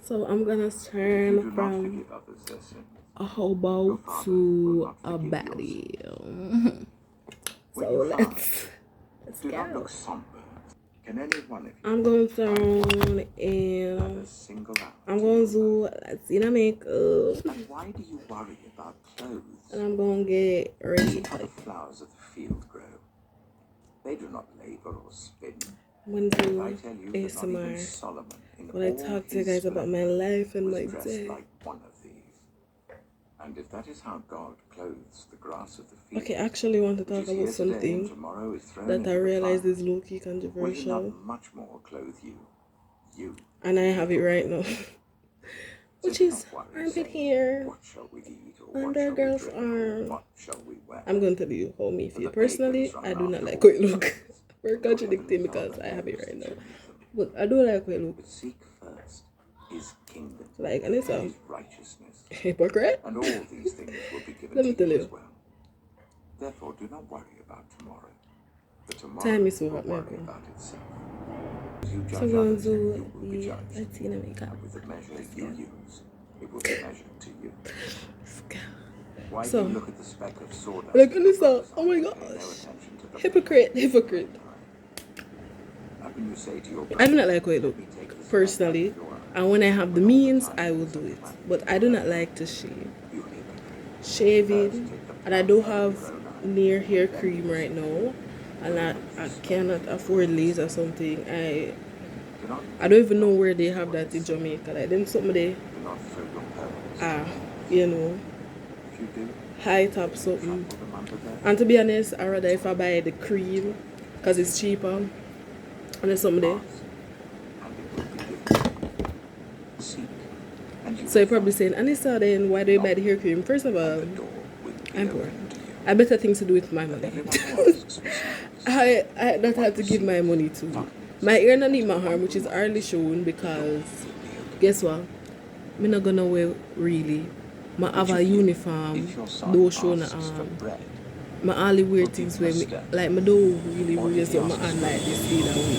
So I'm gonna turn from a hobo to a baddie. So let's go. I'm going to turn and I'm going to Latina makeup. And why do you worry about clothes? And I'm going to get ready. How the flowers of the field grow. They do not labor or spin. I'm going to do ASMR. When I talk to you guys about my life and my day. Like one of these. And if that is how God clothes the grass of the field, okay, I actually want to talk about something that I realized is low-key controversial. Much more clothe you. And I have it right now. Which is armpit hair under a girl's arm. I'm going to tell you how me feel. Personally, I do not like how it look. We're contradicting because I have it right now. But I do like how it look. Seek first his kingdom, like, and it's a righteousness. Hypocrite. And all these things will be given Let me tell you. As well. Therefore, do not worry about tomorrow. For tomorrow time is so will hot, worry man. about itself. So I'm going to do the Latina makeup. And with the measure you use, it will be measured to you. Why So, do you look at the speck of sawdust? look at this out. Oh my gosh. Hypocrite. How can you say to your I do not like how it look, personally. And when I have the means, I will do it. But I do not like to shave. Shaving. And I do have near hair cream right now. And I cannot afford lace or something. I don't even know where they have that in Jamaica. Like them somebody, you know, high top something. And to be honest, I rather if I buy the cream because it's cheaper. And there's somebody. So you're probably saying, Anissa, then why do you buy the hair cream? First of all, I'm poor. I have better things to do with my money. I don't have to give my money to. My ear not need my harm, which is hardly shown because guess what? I'm not gonna wear really. I have a uniform, though show my arm. I only wear things where me, like I don't really wear something my hand like this either way.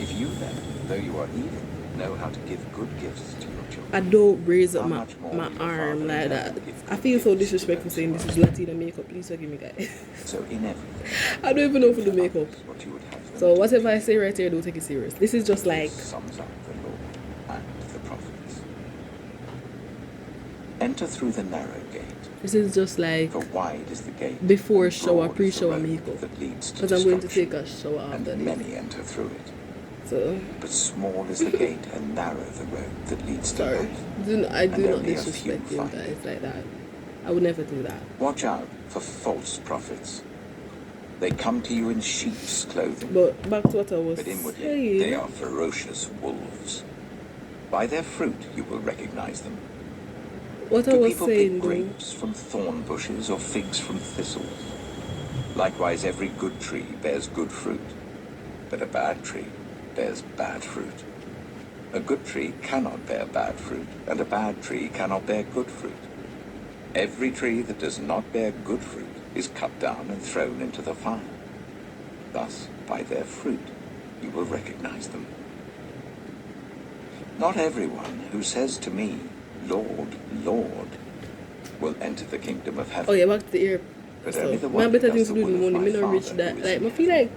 If you then, though you are evil, know how to give good gifts to your children, I don't raise up my arm like that. I feel so disrespectful saying this is Latina makeup. Please forgive me, guys. So in everything, I don't even know for the makeup. So whatever I say right here, don't take it serious. This is just like sums up the law and the prophets. Enter through the narrow gate. This is just like for wide is the gate before shower, pre-shower makeup. Because I'm going to take a shower after and this. Many enter through it. So, but small is the gate and narrow the road that leads to life. I do not disrespect you guys like that. I would never do that. Watch out for false prophets. They come to you in sheep's clothing. But back to what I was but inwardly, saying. They are ferocious wolves. By their fruit you will recognize them. What I was saying, though. Do people pick grapes from thorn bushes or figs from thistles? Likewise, every good tree bears good fruit, but a bad tree bears bad fruit. A good tree cannot bear bad fruit, and a bad tree cannot bear good fruit. Every tree that does not bear good fruit is cut down and thrown into the fire. Thus, by their fruit, you will recognize them. Not everyone who says to me, Lord, Lord, will enter the kingdom of heaven. Oh yeah, back to the ear. But only the my one better who things does to do in the morning. Me not reach that. Like, I feel like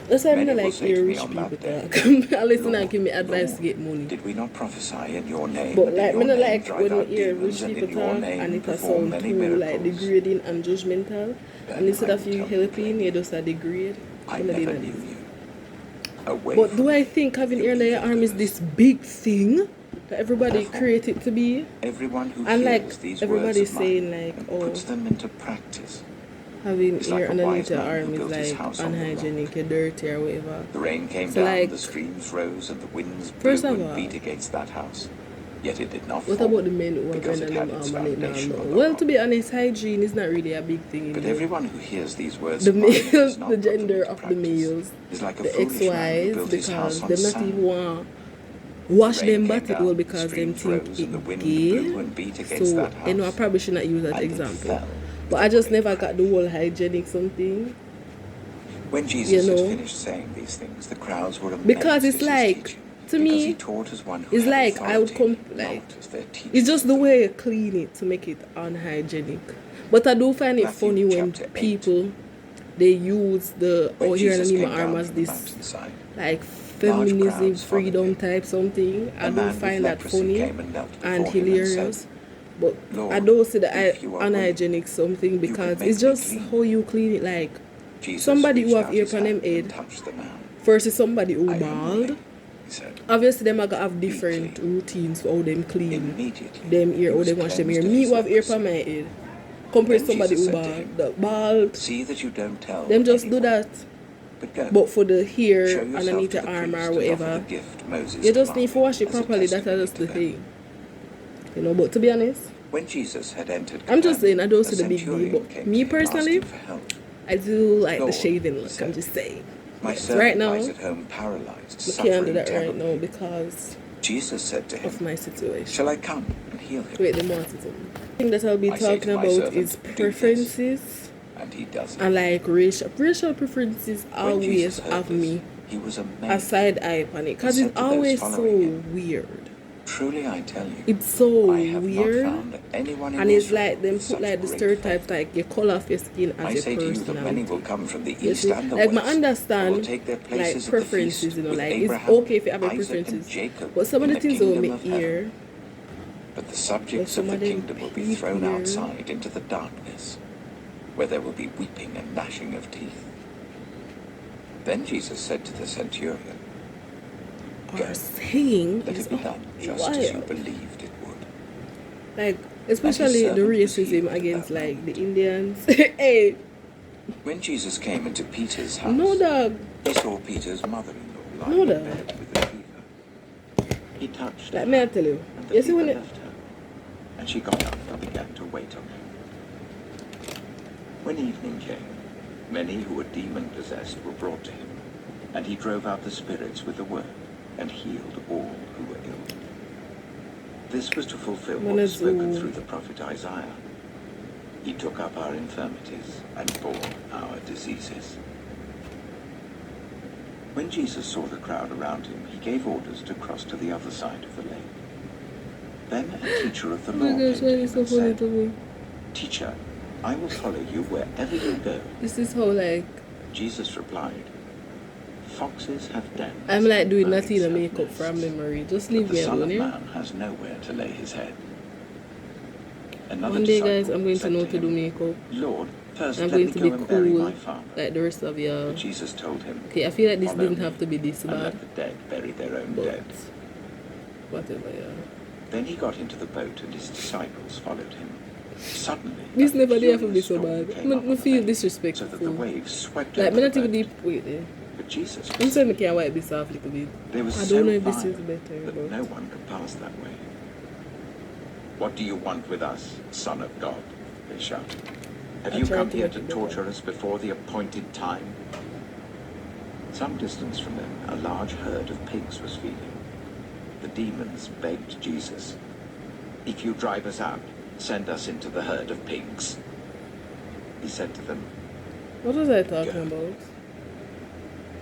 that's why I don't like hear rich people talk. Unless you not give me advice to get money. Did we not prophesy in your name? But like, me not like when you hear rich people talk and it has sound too like degrading and judgmental. And instead of you helping, you just degrade. I never knew you. But do I think having ear layer arm is this big thing that everybody create it to be? Everyone who and like hears these everybody's saying like, oh, puts them into practice. Having ear underneath your arm is like unhygienic, you're dirty or whatever. The rain came down, like, the streams rose, and the winds blew and beat against that house. Yet it did not what fall. About the men who are going to them arm and it down? Well, to be honest, hygiene is not really a big thing. But everyone who hears these words, the males, the gender of the males, is like the ex-wives, because they're not even want wash them butt well because them think it gay. So you know, I probably should not use that example. But I just never got the whole hygienic something. When Jesus had finished saying these things, the crowds were amazed because it's like to Because he me, taught as one who it's had like I would authority, like not as their teacher. it's just the way you clean it to make it unhygienic. But I do find it Matthew funny when chapter 8. people they use the When here in Jesus Anima came arm down as from the this mountainside, like large feminism, crowds followed freedom him. type something. I A do man with find that leprosy funny came and knelt and before him and hilarious. said, But I Lord, don't see the if you are unhygienic something because make it's me just clean. how you clean it. Like Jesus somebody who reached have out ear his on them hand and head touched the man. versus somebody who I am bald. willing, he said. Obviously, them are gonna have different clean. routines for how them clean Immediately, them ear, he how was they wash them ear. cleansed of Me his who have ear leprosy. on my head compared to Then somebody Jesus who said to bald. him, The bald, See that you don't tell them just do anyone, that. but go. But for the hair Show yourself underneath to your the arm priest or and offer whatever, the gift Moses you just need to wash it commanded as a properly. That's testimony just to the them. thing. You know, but to be honest, When Jesus had entered I'm just saying I Capernaum, don't a see the big deal. centurion But came me to him personally, asking for help. I do like the Lord, shaving he look. said, I'm just saying. My Yes, servant right now, lies at home paralyzed, I can't do suffering that right terribly. now because Jesus said to of him, my situation. Shall I come and heal him? Wait, the more to do. The thing that I'll be I say talking to my about servant, is "Do this," preferences And he does it. and like racial preferences When always Jesus heard have this, me he was a amazed. side eye on it because said it's to those always so following him, weird. Truly I tell you, It's so I have weird, not found anyone in and it's Israel like them with put such like the great stereotypes faith. like you color off your skin as I your say to you that many personality. will come from the You east see, and the like west, I and will understand take their like places at the preferences, feast you know, with like Abraham, it's okay if you have your Isaac, and preferences, Jacob but some of in the the things that kingdom make of heaven. ear, But the but subjects some of of the them kingdom will be thrown people outside into the darkness, where there will be weeping and gnashing of teeth. Then Jesus said to the centurion, are saying Let is it be done just as you wild. believed it would. Like especially the servant was racism healed at against that like the moment. Indians. Hey, When Jesus came into Peter's house, no dog. he saw Peter's mother-in-law No, lying dog. in bed with a fever. He touched her, Like me I tell you. and the You see fever when it left her, and she got up and began to wait on him. When evening came, many who were demon-possessed were brought to him, and he drove out the spirits with the word, and healed all who were ill. This was to fulfill what was spoken through the prophet Isaiah. He took up our infirmities and bore our diseases. When Jesus saw the crowd around him, he gave orders to cross to the other side of the lake. Then a teacher of the oh law my came gosh, to why him is so and funny said, to me? Teacher, I will follow you wherever you go. This is how like Jesus replied, Foxes have dens. I'm like doing birds Latina have makeup nests, from memory. Just but leave the me Son alone, of yeah? Man has nowhere to lay his head. Another One day guys disciple I'm going to said know to do him, makeup. Lord, first I'm let going me to go be and bury cool my father. like the rest of y'all. But Jesus told him, Okay, I feel like this "Follow didn't me, have to be this and bad. let the dead bury their own But dead." whatever, yeah. Then he got into the boat, and his disciples followed him. Suddenly, This a never did have to be furious so storm bad. came up I on the feel lake, disrespectful. so that the waves swept Like, over me the not even boat. deep. Wait there. But Jesus I'm was saying I asleep. can wipe this off a little bit. They were I so don't know if this is violent better, that but no one could pass that way. "What do you want with us, Son of God?" they shouted. "Have I you tried come to here make to it better. torture us before the appointed time?" Some distance from them, a large herd of pigs was feeding. The demons begged Jesus, "If you drive us out, send us into the herd of pigs." He said to them, What was I talking Go. about?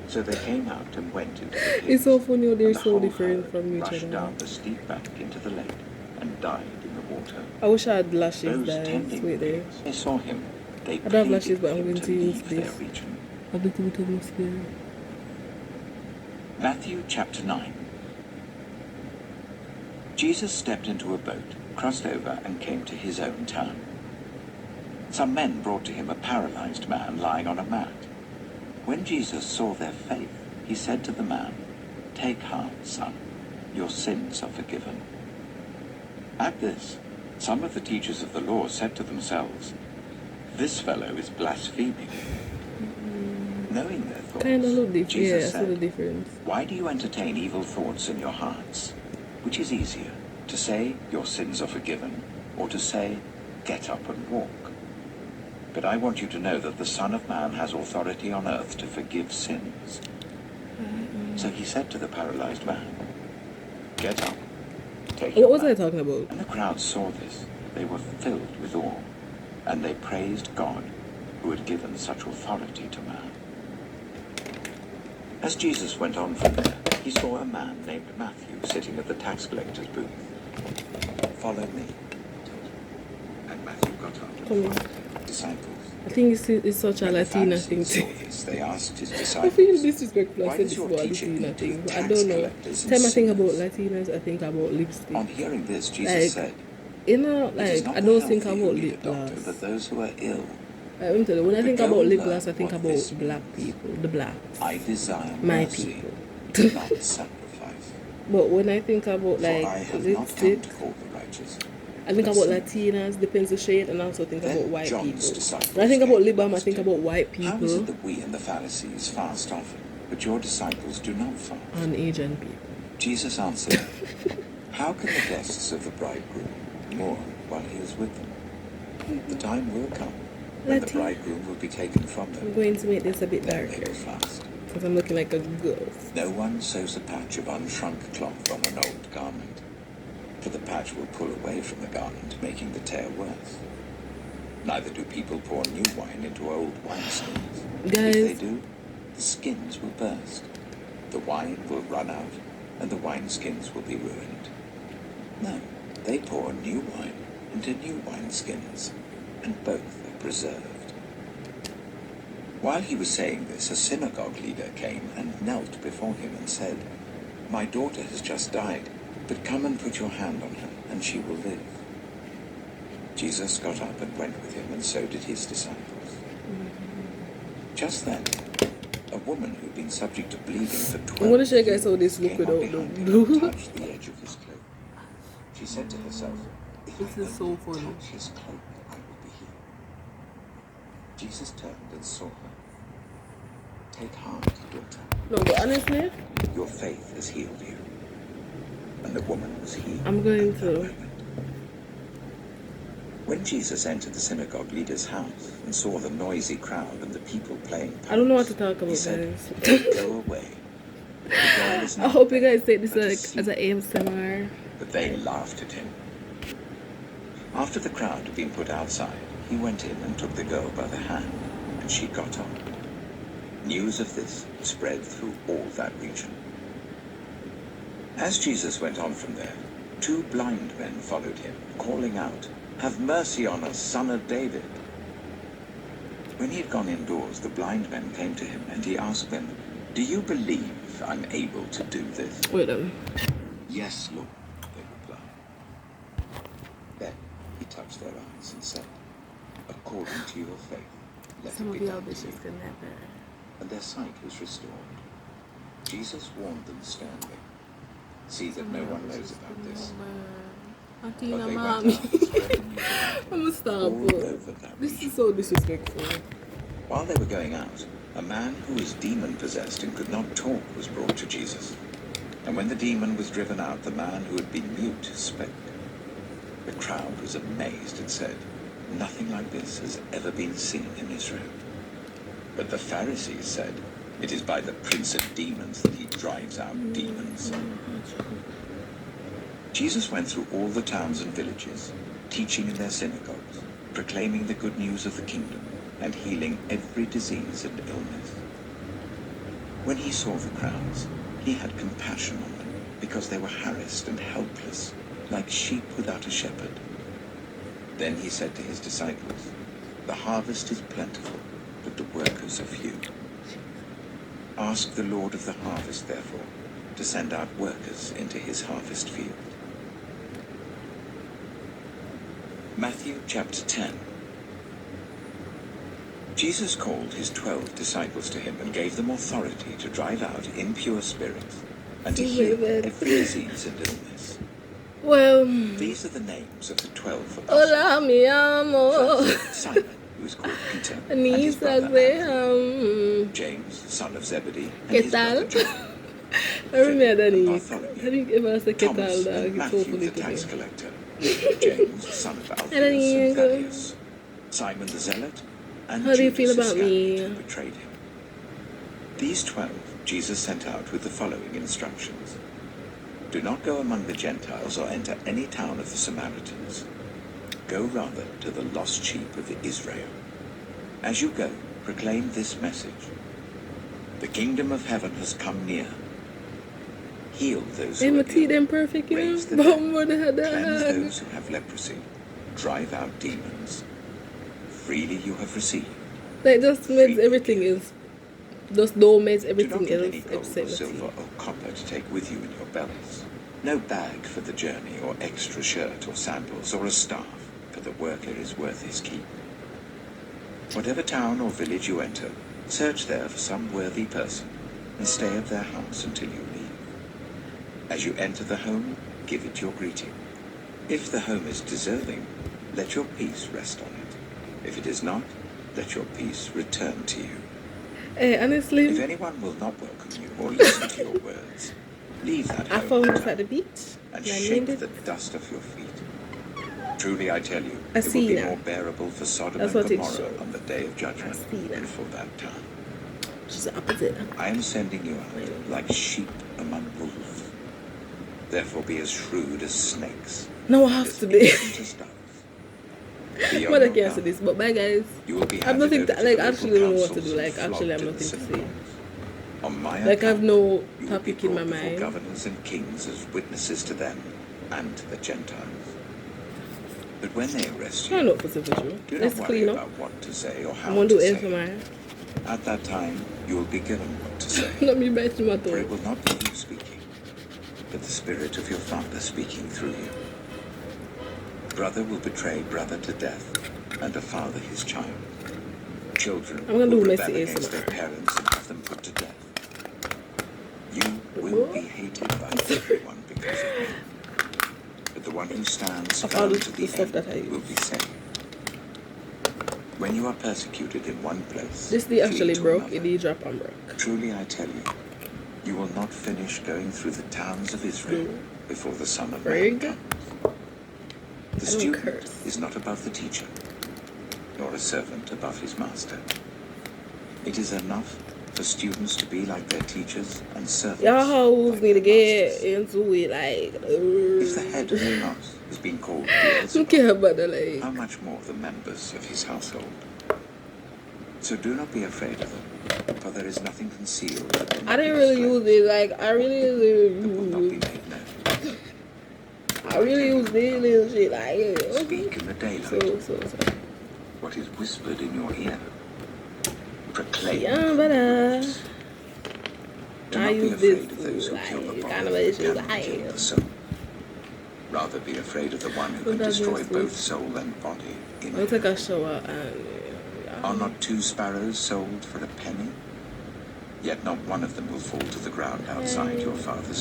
So they came out and went into the pigs. It's so funny how they're and the so whole different herd from each rushed other. down the steep bank into the lake and died in the water. I wish I had lashes, Those guys. tending Wait the there. pigs, they saw him. They I don't have pleaded lashes, but with I'm him going to to use leave their this. region. A little bit of mascara. Matthew chapter 9. Jesus stepped into a boat, crossed over, and came to his own town. Some men brought to him a paralyzed man lying on a mat. When Jesus saw their faith, he said to the man, "Take heart, son, your sins are forgiven." At this, some of the teachers of the law said to themselves, "This fellow is blaspheming." Knowing their thoughts, Kind of look different. Jesus Yeah, I see the said, difference. "Why do you entertain evil thoughts in your hearts? Which is easier, to say, your sins are forgiven, or to say, get up and walk? But I want you to know that the Son of Man has authority on earth to forgive sins." So he said to the paralyzed man, "Get up, take your What was I mat." talking about? When the crowd saw this, they were filled with awe, and they praised God, who had given such authority to man. As Jesus went on from there, he saw a man named Matthew sitting at the tax collector's booth. "Follow me," he told him. And Matthew got up and Come on. followed his disciples. I think it's such a When the Latina thing Pharisees too. saw this, they asked his I disciples, feel disrespectful. "Why I said does this your about teacher Latina eat thing, with but I tax don't know. collectors and Time I think about sinners?" Latinas, I think about lipstick. On hearing this, Jesus Like, said, you know, "It is like not I the don't think healthy who about need a lip doctor, gloss. but those who are ill. Let me tell you, when I But think go about and lip learn gloss, I think what about this black means. people, the blacks, I desire my mercy, people. not sacrifice. But when I think about For I like have not come lipstick, to call the righteous, I think but about sinners." Latinas, depends the shade, and I also think Then about white John's people. disciples When I think about came lip balm, and I asked think him, about white "How is it people that we and the Pharisees fast often, but your disciples do not fast?" and Asian people. Jesus answered, "How can the guests of the bridegroom mourn while he is with them? The time will come when the Latin- bridegroom will be taken from I'm them. going to make this a bit Then they darker will fast. because I'm looking like a ghost. No one sews a patch of unshrunk cloth on an old garment, for the patch will pull away from the garment, making the tear worse. Neither do people pour new wine into old wineskins. If they Guys, do, the skins will burst. The wine will run out, and the wineskins will be ruined. No, they pour new wine into new wineskins, and both are preserved." While he was saying this, a synagogue leader came and knelt before him and said, "My daughter has just died, but come and put your hand on her, and she will live." Jesus got up and went with him, and so did his disciples. Just then, a woman who'd been subject to bleeding for 12 I'm gonna show you guys how this years look came up without the behind him blue. and touched the edge of his cloak. She said to herself, "If This I is so only funny. touch his cloak, I will be healed." Jesus turned and saw her. "Take heart, daughter. No, but honestly, Your faith has healed you." And the woman was healed. I'm going at that to- moment. When Jesus entered the synagogue leader's house and saw the noisy crowd and the people playing I don't know what pipes, to talk he about, said, guys. "Go away. The girl is I not hope you dead, guys take this but like asleep." as an ASMR. But they laughed at him. After the crowd had been put outside, he went in and took the girl by the hand, and she got up. News of this spread through all that region. As Jesus went on from there, 2 blind men followed him, calling out, "Have mercy on us, Son of David." When he had gone indoors, the blind men came to him, and he asked them, "Do you believe I'm able to do this?" Wait a minute. "Yes, Lord," they replied. Then he touched their eyes and said, "According to your faith, let Some it of be y'all done to you." bitches can never. And their sight was restored. Jesus warned them sternly, "See that no one knows about this." But Auntie, they went mommy. out and spread the news I'm gonna stop. all But over that this region. is so disrespectful. While they were going out, a man who was demon-possessed and could not talk was brought to Jesus. And when the demon was driven out, the man who had been mute spoke. The crowd was amazed and said, "Nothing like this has ever been seen in Israel." But the Pharisees said, "It is by the prince of demons that he drives out demons." Jesus went through all the towns and villages, teaching in their synagogues, proclaiming the good news of the kingdom, and healing every disease and illness. When he saw the crowds, he had compassion on them, because they were harassed and helpless, like sheep without a shepherd. Then he said to his disciples, "The harvest is plentiful, but the workers are few. Ask the Lord of the harvest, therefore, to send out workers into his harvest field." Matthew chapter 10. Jesus called his 12 disciples to him and gave them authority to drive out impure spirits and to heal every disease and illness. Well, These are the names of the 12 hola, apostles. mi amor. First, Simon, who is called Peter, and his Anissa, brother Andrew. James, son of Zebedee, and ¿Qué his brother tal? John. I remember Philip and Dani. Bartholomew. I think if I say ¿qué tal, Thomas dog, and it's so Matthew, funny the to tax me. collector. James, son of Alphaeus Hello, and Thaddeus. Simon the Zealot, and How do you Judas feel about Iscariot, me? who betrayed him. These 12 Jesus sent out with the following instructions. Do not go among the Gentiles or enter any town of the Samaritans. Go rather to the lost sheep of Israel. As you go, proclaim this message. The kingdom of heaven has come near. Heal those Hey, who my are teeth ill, them perfect, you raise the know. But dead, more than cleanse that. those who have leprosy, drive out demons. Freely you have received. Like, just makes freely everything give. else. Just though makes Do everything not get else any gold except or my silver teeth. or copper to take with you in your belts. No bag for the journey, or extra shirt or sandals, or a staff, for the worker is worth his keep. Whatever town or village you enter, search there for some worthy person, and stay at their house until you leave. As you enter the home, give it your greeting. If the home is deserving, let your peace rest on it. If it is not, let your peace return to you. Hey, If honestly, anyone will not welcome you or listen to your words, leave that I home found and this at the town, beach. and And I shake named it. the dust off your feet. Truly I tell you, I it will see be now. more bearable for Sodom That's and what it Gomorrah shows. on the day of judgment I see than now. for that town. She's the opposite. I am sending you out like sheep among wolves. Therefore be as shrewd as snakes, No, I and have as to be. innocent as doves. Be on But I your can't say guard. this. But bye, guys. You will be I have handed nothing over to, to like, the actually local don't know what to councils do. and Like, actually, I flogged have in the nothing to say. synagogues. On my Like, I have account, no you will be topic in my brought before mind. governors and kings as witnesses to them and to the Gentiles. But when they arrest I you, know what's the visual. do Let's not worry clean up. about what to say or I'm how gonna to do it say for it. my. At that time, you will be given what to say. Let me bite my For it toe. will not be you speaking, but the Spirit of your Father speaking through you. Brother will betray brother to death, and a father his child. Children I'm gonna will do rebel messy against their ASMR. parents and have them put to death. You will be hated by everyone because of me. But the one who stands Of all firm the to the stuff that I end will use. be saved. When you are persecuted in one place, This day flee actually to broke. another. It drop and broke. Truly I tell you, you will not finish going through the towns of Israel No. before the Son of Man Frig. comes. The I don't student curse. is not above the teacher, nor a servant above his master. It is enough for students to be like their teachers and servants Y'all hoes like need to their get masters. into it. Like, If the head of the house is being called don't care Beelzebub, about the how like. much more the members of his household? So do not be afraid of them, for there is nothing concealed that will I not be didn't really disclosed, use it. Like, I really, that will not be made known. I really use this little shit. Like, Speak in the daylight. so. What is whispered in your ear, proclaim Yeah, from but the roofs. Do I not be use afraid this of those who kill the like body, kind of but issue. cannot kill the soul. Rather be afraid of the one who can That's destroy just both it. soul and body in I'll take hell. a shower and Are not 2 sparrows sold for a penny? Yet not one of them will fall to the ground outside your Father's